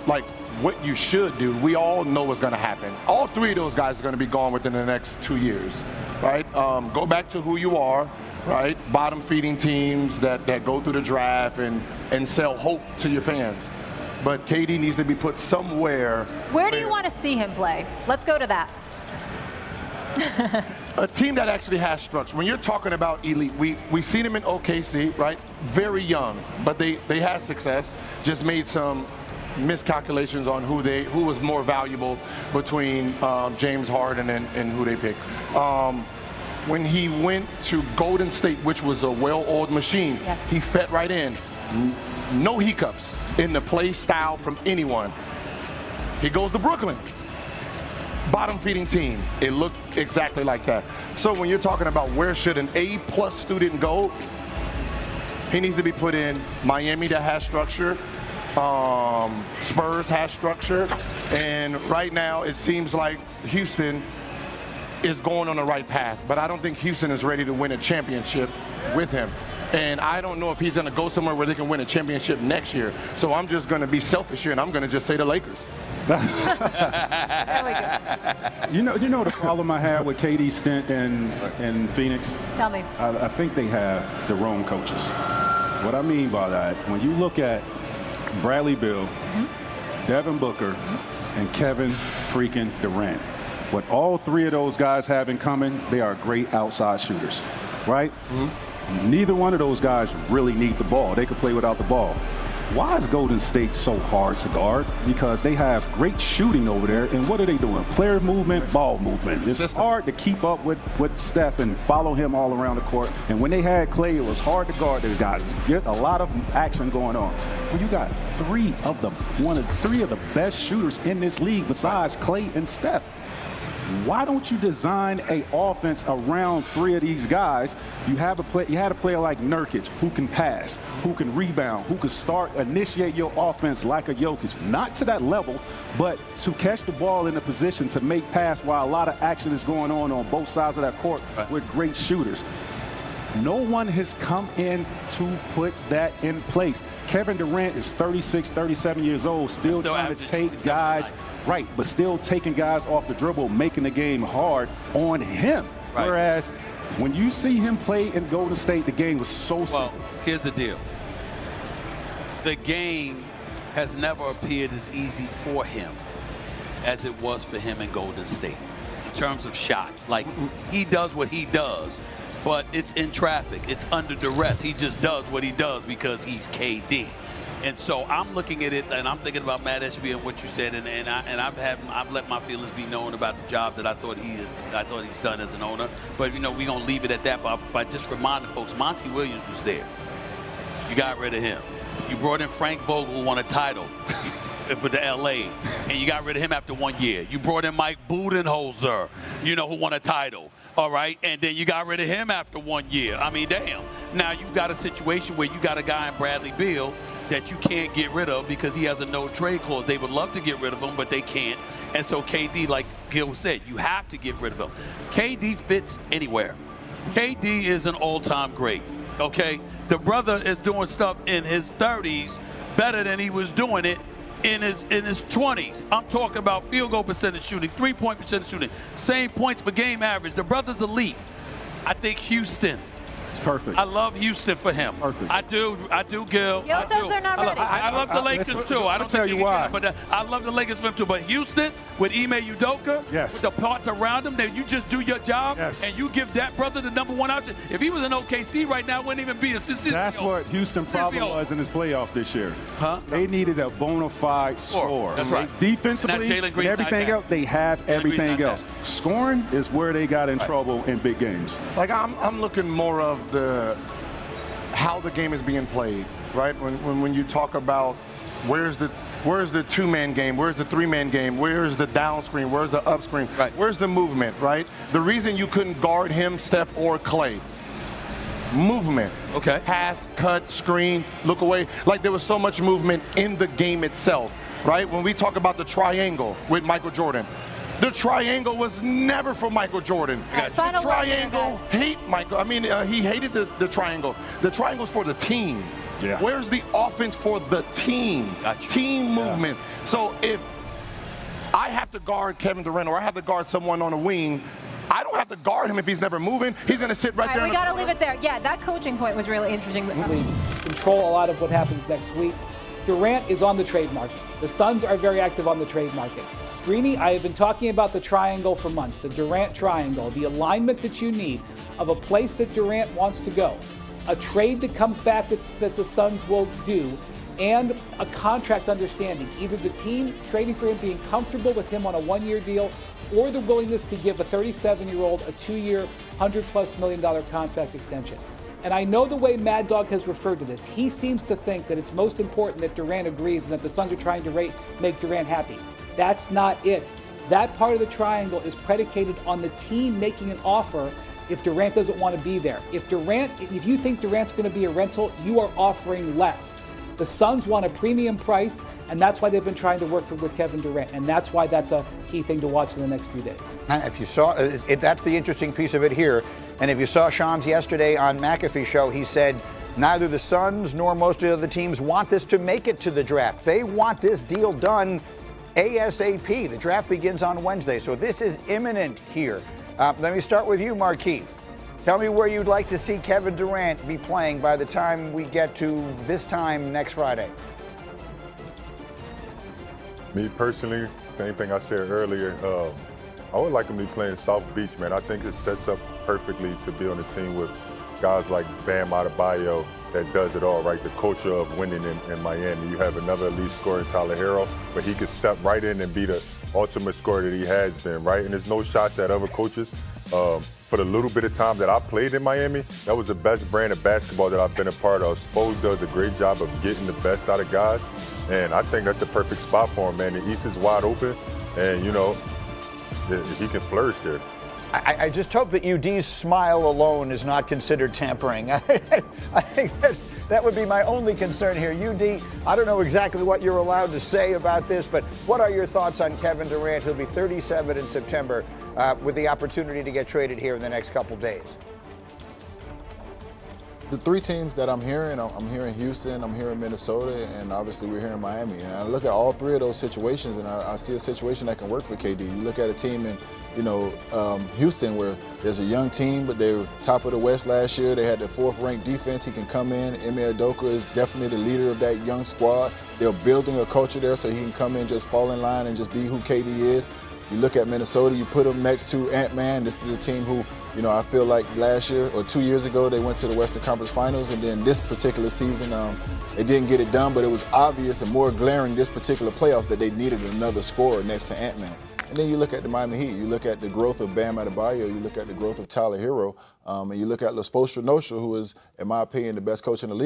like what you should do, we all know what's going to happen. All three of those guys are going to be gone within the next 2 years, right? Go back to who you are, right? Bottom feeding teams that go through the draft and sell hope to your fans. But KD needs to be put somewhere. Where do you want to see him play? Let's go to that. A team that actually has structure. When you're talking about elite, we seen him in OKC, right? Very young, but they had success. Just made some miscalculations on who was more valuable between James Harden and who they picked. When he went to Golden State, which was a well-oiled machine, he fit right in. No hiccups in the play style from anyone. He goes to Brooklyn. Bottom feeding team. It looked exactly like that. So when you're talking about where should an A+ student go, he needs to be put in Miami that has structure. Spurs has structure. And right now it seems like Houston is going on the right path. But I don't think Houston is ready to win a championship with him. And I don't know if he's going to go somewhere where they can win a championship next year. So I'm just going to be selfish here, and I'm going to just say the Lakers. There we go. You know the problem I had with KD's stint in Phoenix? Tell me. I think they have the wrong coaches. What I mean by that, when you look at Bradley Beal, Devin Booker, and Kevin freaking Durant, what all three of those guys have in common, they are great outside shooters, right? Neither one of those guys really need the ball. They could play without the ball. Why is Golden State so hard to guard? Because they have great shooting over there, and what are they doing? Player movement, ball movement. It's hard to keep up with Steph and follow him all around the court. And when they had Clay, it was hard to guard those guys. Get a lot of action going on. Well, you got three of the best shooters in this league besides Clay and Steph. Why don't you design an offense around three of these guys? You had a player like Nurkic who can pass, who can rebound, who can initiate your offense like a Jokic. Not to that level, but to catch the ball in a position to make pass while a lot of action is going on both sides of that court with great shooters. No one has come in to put that in place. Kevin Durant is 36, 37 years old, still trying to take guys, but still taking guys off the dribble, making the game hard on him. Right. Whereas when you see him play in Golden State, the game was so simple. Well, here's the deal. The game has never appeared as easy for him as it was for him in Golden State in terms of shots. Like, he does what he does. But it's in traffic. It's under duress. He just does what he does because he's KD. And so I'm looking at it, and I'm thinking about Matt Ashby and what you said, and I've let my feelings be known about the job that I thought he's done as an owner. But we're gonna leave it at that by just reminding folks, Monty Williams was there. You got rid of him. You brought in Frank Vogel, who won a title for the LA, and you got rid of him after 1 year. You brought in Mike Budenholzer, who won a title. All right, and then you got rid of him after 1 year. I mean, damn. Now you've got a situation where you got a guy in Bradley Beal that you can't get rid of because he has a no-trade clause. They would love to get rid of him, but they can't. And so KD, like Gil said, you have to get rid of him. KD fits anywhere. KD is an all-time great, okay? The brother is doing stuff in his 30s better than he was doing it in his 20s. I'm talking about field goal percentage shooting, three-point percentage shooting, same points per game average. The brother's elite. I think Houston. It's perfect. I love Houston for him. Perfect. I do, Gil. Gil says they're not ready. I love the Lakers too. I don't tell you why. But I love the Lakers for him too. But Houston with Ime Udoka, with the parts around him, that you just do your job and you give that brother the #1 option. If he was in OKC right now, it wouldn't even be assistant. That's what Houston's problem was in his playoff this year. They needed a bona fide scorer. That's right. Defensively and everything else, they have everything else. Scoring is where they got in trouble in big games. Like I'm looking more of how the game is being played, right? When you talk about where's the two-man game, where's the three-man game, where's the down screen, where's the up screen, where's the movement, right? The reason you couldn't guard him, Steph, or Clay, movement. Okay. Pass, cut, screen, look away. Like there was so much movement in the game itself, right? When we talk about the triangle with Michael Jordan, the triangle was never for Michael Jordan. The triangle hate Michael. I mean, he hated the triangle. The triangle's for the team. Yeah. Where's the offense for the team? Gotcha. Team movement. So if I have to guard Kevin Durant or I have to guard someone on a wing, I don't have to guard him if he's never moving. He's going to sit right there. We got to leave it there. Yeah, that coaching point was really interesting. We control a lot of what happens next week. Durant is on the trade market. The Suns are very active on the trade market. Greeny, I have been talking about the triangle for months, the Durant triangle, the alignment that you need of a place that Durant wants to go, a trade that comes back that the Suns will do, and a contract understanding. Either the team trading for him, being comfortable with him on a one-year deal, or the willingness to give a 37-year-old a 2-year, $100+ million contract extension. And I know the way Mad Dog has referred to this. He seems to think that it's most important that Durant agrees and that the Suns are trying to make Durant happy. That's not it. That part of the triangle is predicated on the team making an offer if Durant doesn't want to be there. If you think Durant's going to be a rental, you are offering less. The Suns want a premium price, and that's why they've been trying to work with Kevin Durant, and that's why that's a key thing to watch in the next few days. If you saw it, that's the interesting piece of it here. And if you saw Sean's yesterday on McAfee's show, he said neither the Suns nor most of the other teams want this to make it to the draft. They want this deal done ASAP. The draft begins on Wednesday, so this is imminent here. Let me start with you, Markeith. Tell me where you'd like to see Kevin Durant be playing by the time we get to this time next Friday. Me personally, same thing I said earlier. I would like him to be playing South Beach, man. I think it sets up perfectly to be on a team with guys like Bam Adebayo that does it all, right? The culture of winning in Miami. You have another elite scorer in Tyler Hero, but he could step right in and be the ultimate scorer that he has been, right? And there's no shots at other coaches. For the little bit of time that I played in Miami, that was the best brand of basketball that I've been a part of. Spo does a great job of getting the best out of guys, and I think that's the perfect spot for him, man. The East is wide open, and, you know, he can flourish there. I just hope that UD's smile alone is not considered tampering. I think that would be my only concern here. UD, I don't know exactly what you're allowed to say about this, but what are your thoughts on Kevin Durant? He'll be 37 in September with the opportunity to get traded here in the next couple days. The three teams that I'm hearing Houston, I'm hearing Minnesota, and obviously we're here in Miami. And I look at all three of those situations, and I see a situation that can work for KD. You look at a team in, Houston, where there's a young team, but they were top of the West last year. They had the 4th-ranked defense. He can come in. Ime Udoka is definitely the leader of that young squad. They're building a culture there, so he can come in, just fall in line, and just be who KD is. You look at Minnesota, you put them next to Ant-Man. This is a team who, I feel like last year or 2 years ago, they went to the Western Conference Finals, and then this particular season, they didn't get it done, but it was obvious and more glaring this particular playoffs that they needed another scorer next to Ant-Man. And then you look at the Miami Heat, you look at the growth of Bam Adebayo, you look at the growth of Tyler Hero, and you look at Spoelstra-Noshel, who is, in my opinion, the best coach in the league.